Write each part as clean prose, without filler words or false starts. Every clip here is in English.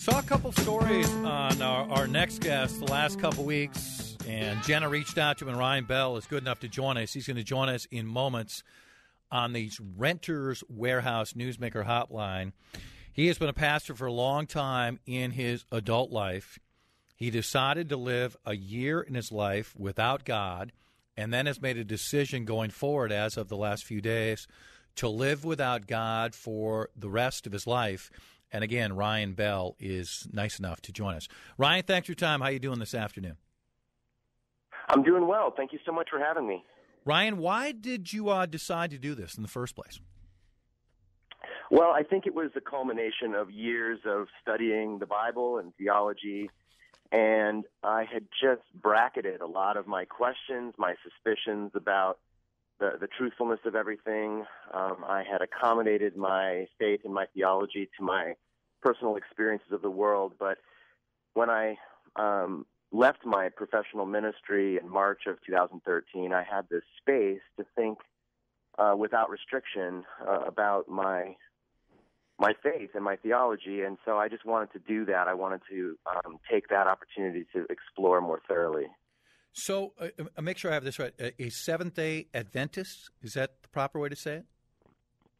Saw a couple stories on our next guest the last couple weeks, and Jenna reached out to him, and Ryan Bell is good enough to join us. He's going to join us in moments on the Renters Warehouse Newsmaker Hotline. He has been a pastor for a long time in his adult life. He decided to live a year in his life without God, and then has made a decision going forward as of the last few days to live without God for the rest of his life. And again, Ryan Bell is nice enough to join us. Ryan, thanks for your time. How are you doing this afternoon? I'm doing well. Thank you so much for having me. Ryan, why did you decide to do this in the first place? Well, I think it was the culmination of years of studying the Bible and theology, and I had just bracketed a lot of my questions, my suspicions about the truthfulness of everything. I had accommodated my faith and my theology to my personal experiences of the world. But when I left my professional ministry in March of 2013, I had this space to think without restriction about my faith and my theology. And so I just wanted to do that. I wanted to take that opportunity to explore more thoroughly. So, make sure I have this right. A Seventh-day Adventist, is that the proper way to say it?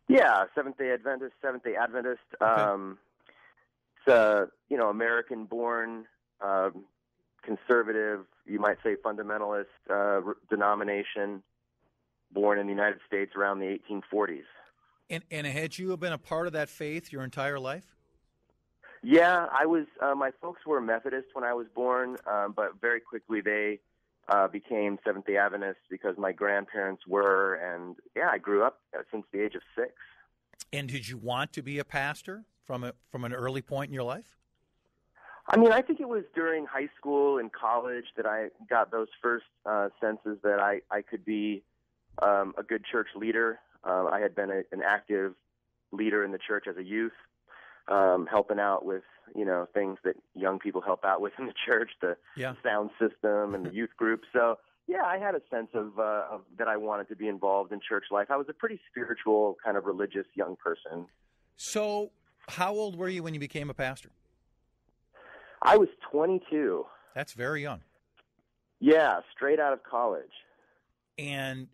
Yeah, Seventh-day Adventist. Okay. It's a American-born, conservative, you might say fundamentalist denomination, born in the United States around the 1840s. And had you been a part of that faith your entire life? Yeah, I was. My folks were Methodist when I was born, but very quickly they became Seventh-day Adventists because my grandparents were, and I grew up since the age of 6. And did you want to be a pastor from an early point in your life? I mean, I think it was during high school and college that I got those first senses that I could be a good church leader. I had been an active leader in the church as a youth, helping out with things that young people help out with in the church, the sound system and the youth group. So, I had a sense of that I wanted to be involved in church life. I was a pretty spiritual, kind of religious young person. So how old were you when you became a pastor? I was 22. That's very young. Yeah, straight out of college. And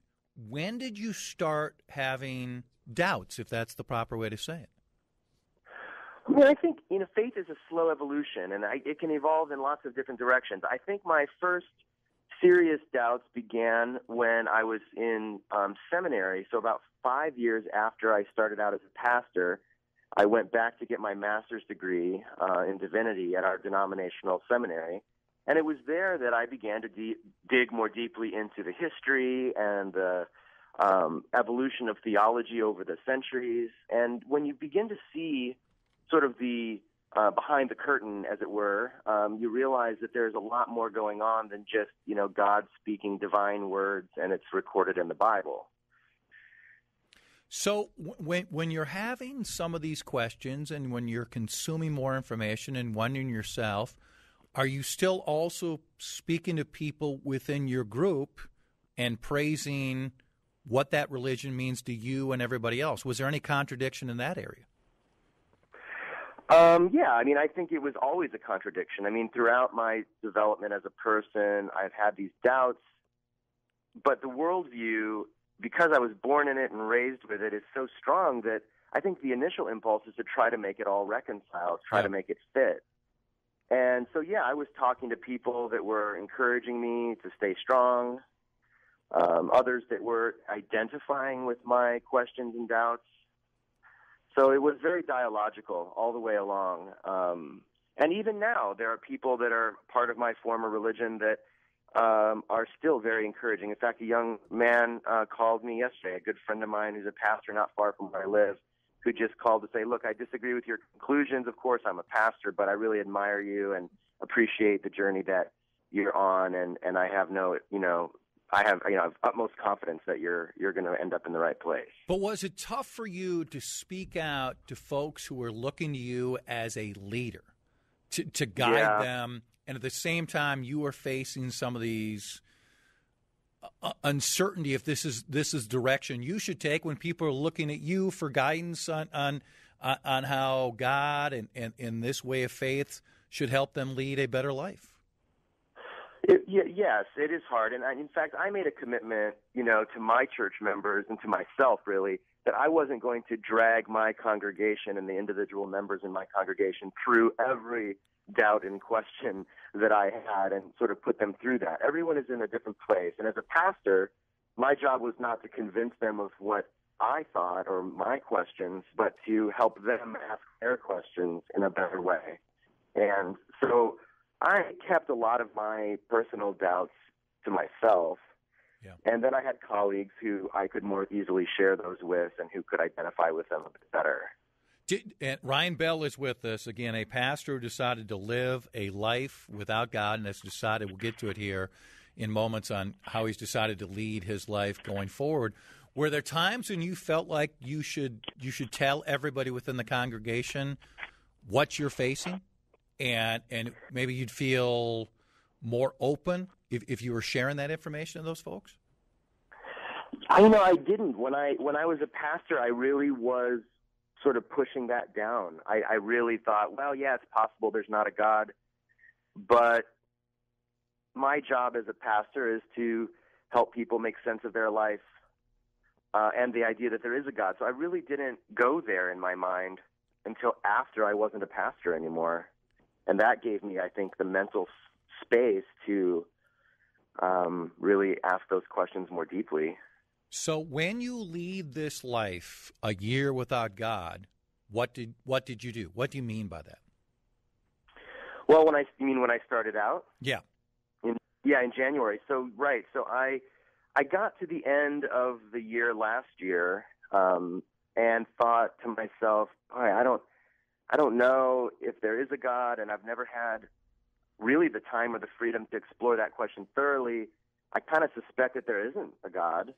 when did you start having doubts, if that's the proper way to say it? I mean, I think, faith is a slow evolution, and it can evolve in lots of different directions. I think my first serious doubts began when I was in seminary. So about 5 years after I started out as a pastor, I went back to get my master's degree in divinity at our denominational seminary. And it was there that I began to dig more deeply into the history and the evolution of theology over the centuries. And when you begin to see sort of the behind the curtain, as it were, you realize that there's a lot more going on than just, God speaking divine words and it's recorded in the Bible. So when you're having some of these questions and when you're consuming more information and wondering yourself, are you still also speaking to people within your group and praising what that religion means to you and everybody else? Was there any contradiction in that area? I mean, I think it was always a contradiction. I mean, throughout my development as a person, I've had these doubts, but the worldview, because I was born in it and raised with it, is so strong that I think the initial impulse is to try to make it all reconcile, try to make it fit. And so, I was talking to people that were encouraging me to stay strong, others that were identifying with my questions and doubts. So it was very dialogical all the way along. And even now, there are people that are part of my former religion that are still very encouraging. In fact, a young man called me yesterday, a good friend of mine who's a pastor not far from where I live, who just called to say, look, I disagree with your conclusions. Of course, I'm a pastor, but I really admire you and appreciate the journey that you're on. And I have I have utmost confidence that you're going to end up in the right place. But was it tough for you to speak out to folks who were looking to you as a leader, to guide them, and at the same time you were facing some of these uncertainty if this is direction you should take when people are looking at you for guidance on on how God and this way of faith should help them lead a better life? Yes, it is hard. And in fact, I made a commitment, to my church members and to myself, really, that I wasn't going to drag my congregation and the individual members in my congregation through every doubt and question that I had and sort of put them through that. Everyone is in a different place. And as a pastor, my job was not to convince them of what I thought or my questions, but to help them ask their questions in a better way. And so I kept a lot of my personal doubts to myself. Yeah. And then I had colleagues who I could more easily share those with and who could identify with them a bit better. And Ryan Bell is with us, again, a pastor who decided to live a life without God and has decided, we'll get to it here in moments, on how he's decided to lead his life going forward. Were there times when you felt like you should tell everybody within the congregation what you're facing, and maybe you'd feel more open if you were sharing that information to those folks? I didn't. When I was a pastor, I really was sort of pushing that down. I really thought, well, yeah, it's possible there's not a God, but my job as a pastor is to help people make sense of their life and the idea that there is a God. So I really didn't go there in my mind until after I wasn't a pastor anymore. And that gave me, I think, the mental space to really ask those questions more deeply. So when you lead this life a year without God, what did you do? What do you mean by that? Well, when I started out? Yeah. In January. So I got to the end of the year last year and thought to myself, I don't know if there is a God, and I've never had really the time or the freedom to explore that question thoroughly. I kind of suspect that there isn't a God.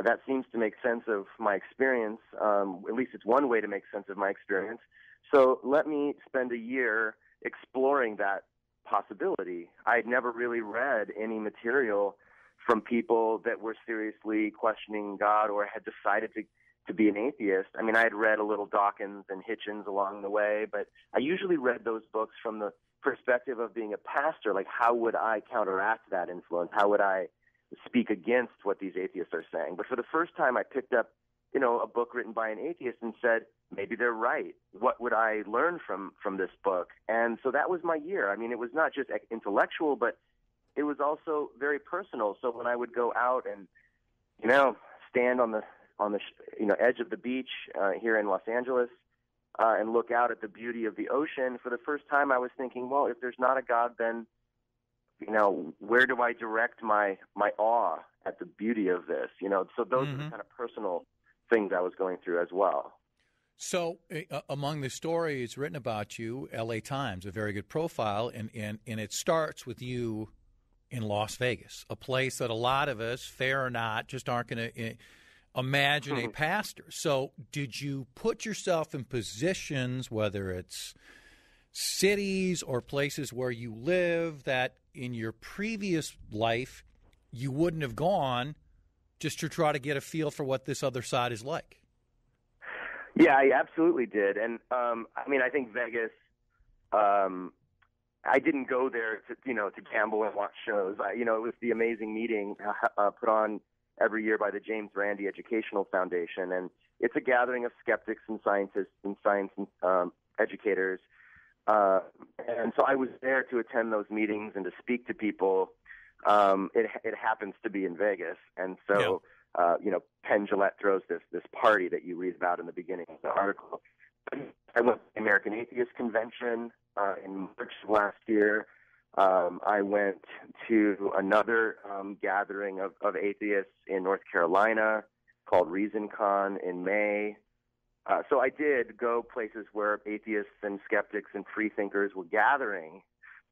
That seems to make sense of my experience. At least it's one way to make sense of my experience. So let me spend a year exploring that possibility. I'd never really read any material from people that were seriously questioning God or had decided to be an atheist. I mean, I had read a little Dawkins and Hitchens along the way, but I usually read those books from the perspective of being a pastor. Like, how would I counteract that influence? How would I speak against what these atheists are saying? But for the first time, I picked up, a book written by an atheist and said, maybe they're right. What would I learn from this book? And so that was my year. I mean, it was not just intellectual, but it was also very personal. So when I would go out and, stand on the edge of the beach here in Los Angeles and look out at the beauty of the ocean, for the first time I was thinking, well, if there's not a God, then where do I direct my awe at the beauty of this? So those are the kind of personal things I was going through as well. So among the stories written about you, L.A. Times, a very good profile, and it starts with you in Las Vegas, a place that a lot of us, fair or not, just aren't going to imagine a pastor. So did you put yourself in positions, whether it's cities or places where you live, that in your previous life you wouldn't have gone, just to try to get a feel for what this other side is like? Yeah, I absolutely did. And I think Vegas, I didn't go there to gamble and watch shows. It was the amazing meeting put on every year by the James Randi Educational Foundation, and it's a gathering of skeptics and scientists and science educators. And so I was there to attend those meetings and to speak to people. It happens to be in Vegas, and so Penn Jillette throws this party that you read about in the beginning of the article. I went to the American Atheist Convention in March of last year. I went to another gathering of atheists in North Carolina called ReasonCon in May. So I did go places where atheists and skeptics and freethinkers were gathering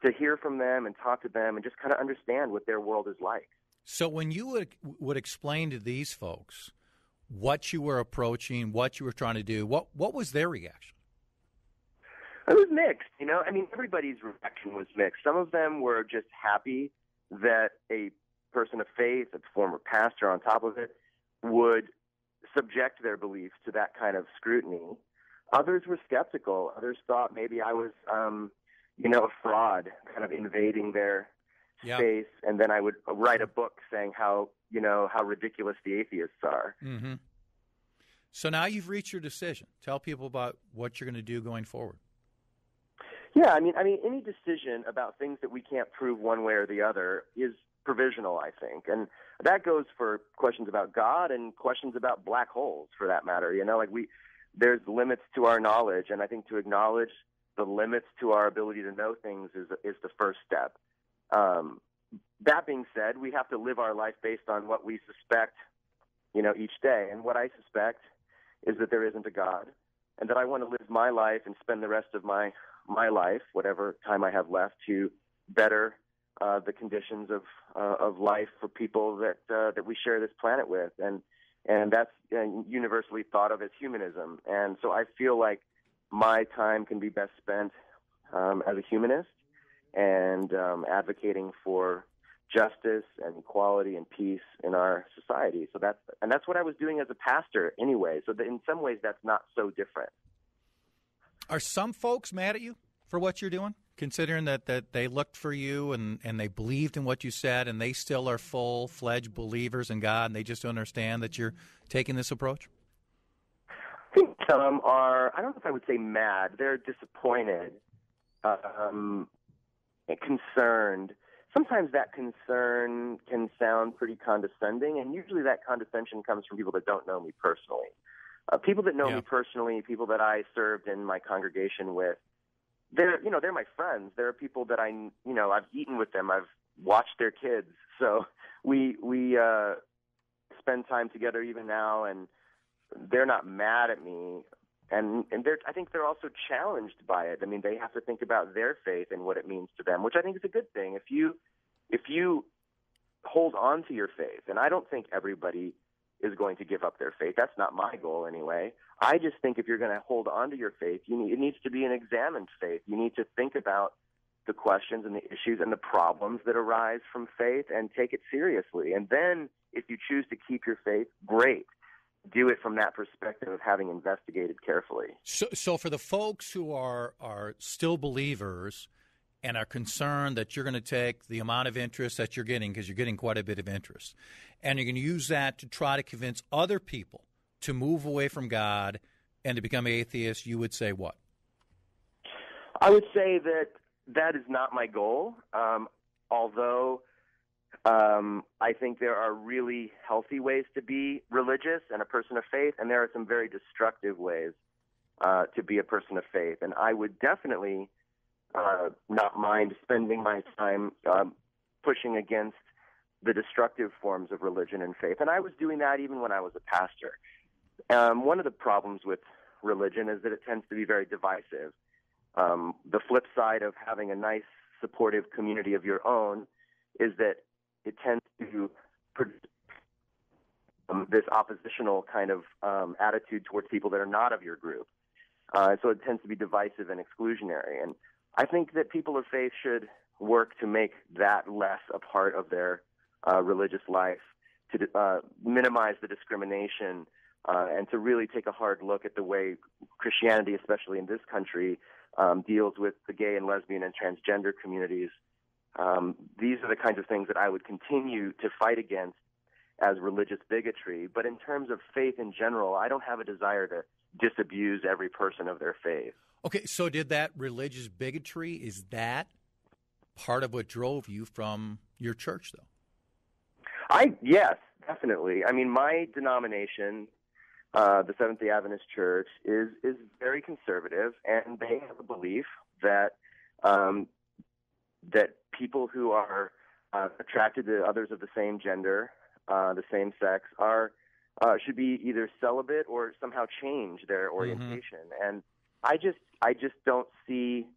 to hear from them and talk to them and just kind of understand what their world is like. So when you would explain to these folks what you were approaching, what you were trying to do, what was their reaction? It was mixed, everybody's reaction was mixed. Some of them were just happy that a person of faith, a former pastor on top of it, would subject their beliefs to that kind of scrutiny. Others were skeptical. Others thought maybe I was, a fraud, kind of invading their space, and then I would write a book saying how ridiculous the atheists are. Mm-hmm. So now you've reached your decision. Tell people about what you're going to do going forward. Yeah, I mean, any decision about things that we can't prove one way or the other is provisional, I think, and that goes for questions about God and questions about black holes, for that matter. There's limits to our knowledge, and I think to acknowledge the limits to our ability to know things is the first step. That being said, we have to live our life based on what we suspect, each day. And what I suspect is that there isn't a God, and that I want to live my life and spend the rest of my life, whatever time I have left, to better the conditions of life for people that we share this planet with, and that's universally thought of as humanism. And so I feel like my time can be best spent as a humanist and advocating for justice and equality and peace in our society. So that's what I was doing as a pastor anyway. So in some ways, that's not so different. Are some folks mad at you for what you're doing, considering that they looked for you and they believed in what you said, and they still are full-fledged believers in God, and they just don't understand that you're taking this approach? I think some are, I don't know if I would say mad. They're disappointed, and concerned. Sometimes that concern can sound pretty condescending, and usually that condescension comes from people that don't know me personally. People that know me personally, people that I served in my congregation with, they're my friends. They're people that I've eaten with them. I've watched their kids. So we spend time together even now, and they're not mad at me. And I think they're also challenged by it. I mean, they have to think about their faith and what it means to them, which I think is a good thing. If you hold on to your faith, and I don't think everybody is going to give up their faith. That's not my goal anyway. I just think if you're going to hold on to your faith, it needs to be an examined faith. You need to think about the questions and the issues and the problems that arise from faith and take it seriously. And then if you choose to keep your faith, great. Do it from that perspective of having investigated carefully. So for the folks who are still believers and are concerned that you're going to take the amount of interest that you're getting, because you're getting quite a bit of interest, and you're going to use that to try to convince other people to move away from God and to become atheists, you would say what? I would say that is not my goal, although I think there are really healthy ways to be religious and a person of faith, and there are some very destructive ways to be a person of faith. And I would definitely not mind spending my time pushing against the destructive forms of religion and faith. And I was doing that even when I was a pastor. One of the problems with religion is that it tends to be very divisive. The flip side of having a nice, supportive community of your own is that it tends to produce this oppositional kind of attitude towards people that are not of your group. So it tends to be divisive and exclusionary. And I think that people of faith should work to make that less a part of their religious life, to minimize the discrimination, and to really take a hard look at the way Christianity, especially in this country, deals with the gay and lesbian and transgender communities. These are the kinds of things that I would continue to fight against as religious bigotry. But in terms of faith in general, I don't have a desire to disabuse every person of their faith. Okay, so did that religious bigotry, is that part of what drove you from your church, though? Yes, definitely. I mean, my denomination, the Seventh-day Adventist Church, is very conservative, and they have a belief that that people who are attracted to others of the same gender, the same sex, should be either celibate or somehow change their orientation. Mm-hmm. And I just don't see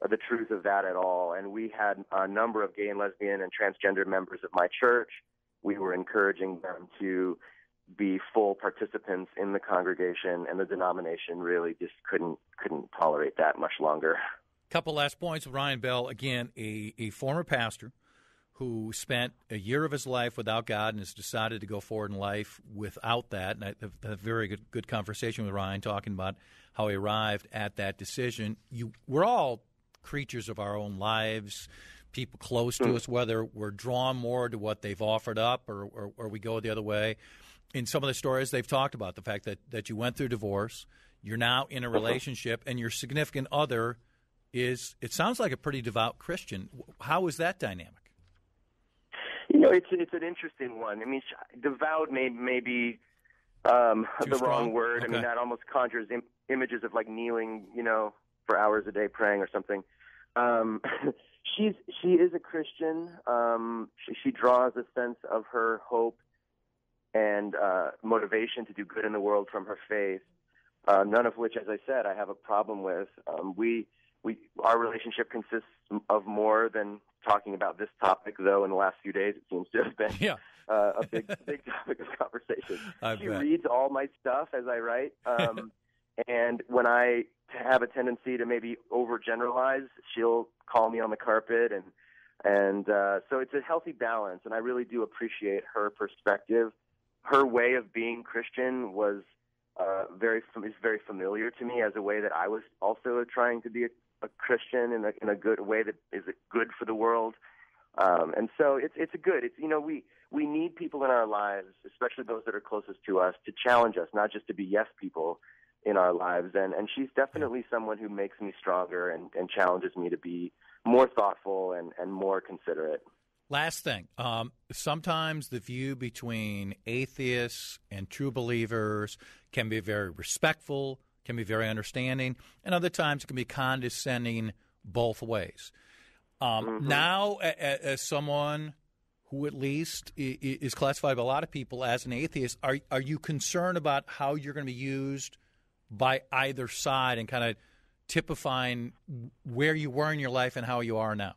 the truth of that at all. And we had a number of gay and lesbian and transgender members of my church. We were encouraging them to be full participants in the congregation, and the denomination really just couldn't tolerate that much longer. Couple last points. Ryan Bell, again, a former pastor who spent a year of his life without God and has decided to go forward in life without that. And I had a very good conversation with Ryan talking about how he arrived at that decision. We're all creatures of our own lives, people close to us, whether we're drawn more to what they've offered up or we go the other way. In some of the stories, they've talked about the fact that you went through divorce, you're now in a relationship, and your significant other is, it sounds like, a pretty devout Christian. How is that dynamic? It's an interesting one. I mean, devout may be the wrong word. Okay. I mean, that almost conjures images of like kneeling, for hours a day praying or something. She is a Christian. She draws a sense of her hope and motivation to do good in the world from her faith. None of which, as I said, I have a problem with. Our relationship consists of more than talking about this topic, though. In the last few days, it seems to have been a big topic of conversation. She reads all my stuff as I write, and when I have a tendency to maybe overgeneralize, she'll call me on the carpet, and so it's a healthy balance. And I really do appreciate her perspective. Her way of being Christian was very familiar to me as a way that I was also trying to be a Christian in a good way that is good for the world. And so it's good. We need people in our lives, especially those that are closest to us, to challenge us, not just to be yes people in our lives. And she's definitely someone who makes me stronger and challenges me to be more thoughtful and more considerate. Last thing, sometimes the view between atheists and true believers can be very respectful, can be very understanding, and other times it can be condescending both ways. Now, as someone who at least is classified by a lot of people as an atheist, are you concerned about how you're going to be used by either side and kind of typifying where you were in your life and how you are now?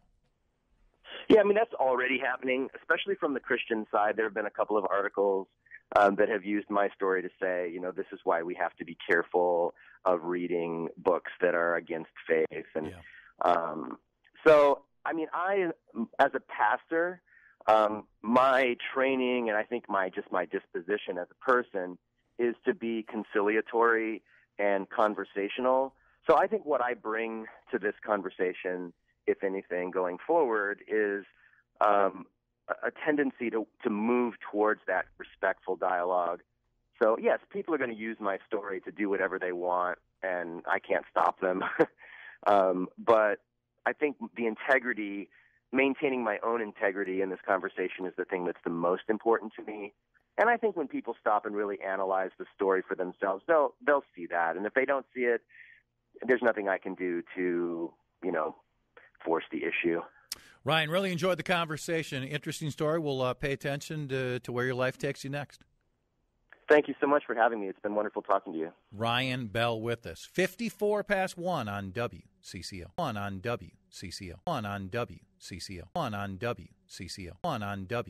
Yeah, I mean, that's already happening, especially from the Christian side. There have been a couple of articles that have used my story to say, this is why we have to be careful of reading books that are against faith. And so, I mean, as a pastor, my training and I think my disposition as a person is to be conciliatory and conversational. So I think what I bring to this conversation, if anything, going forward, is a tendency to move towards that respectful dialogue. So, yes, people are going to use my story to do whatever they want, and I can't stop them. But I think maintaining my own integrity in this conversation is the thing that's the most important to me. And I think when people stop and really analyze the story for themselves, they'll see that. And if they don't see it, there's nothing I can do to, force the issue. Ryan, really enjoyed the conversation. Interesting story. We'll pay attention to where your life takes you next. Thank you so much for having me. It's been wonderful talking to you. Ryan Bell with us. 54 past 1 on WCCO. 1 on WCCO. 1 on WCCO. 1 on WCCO. 1 on W.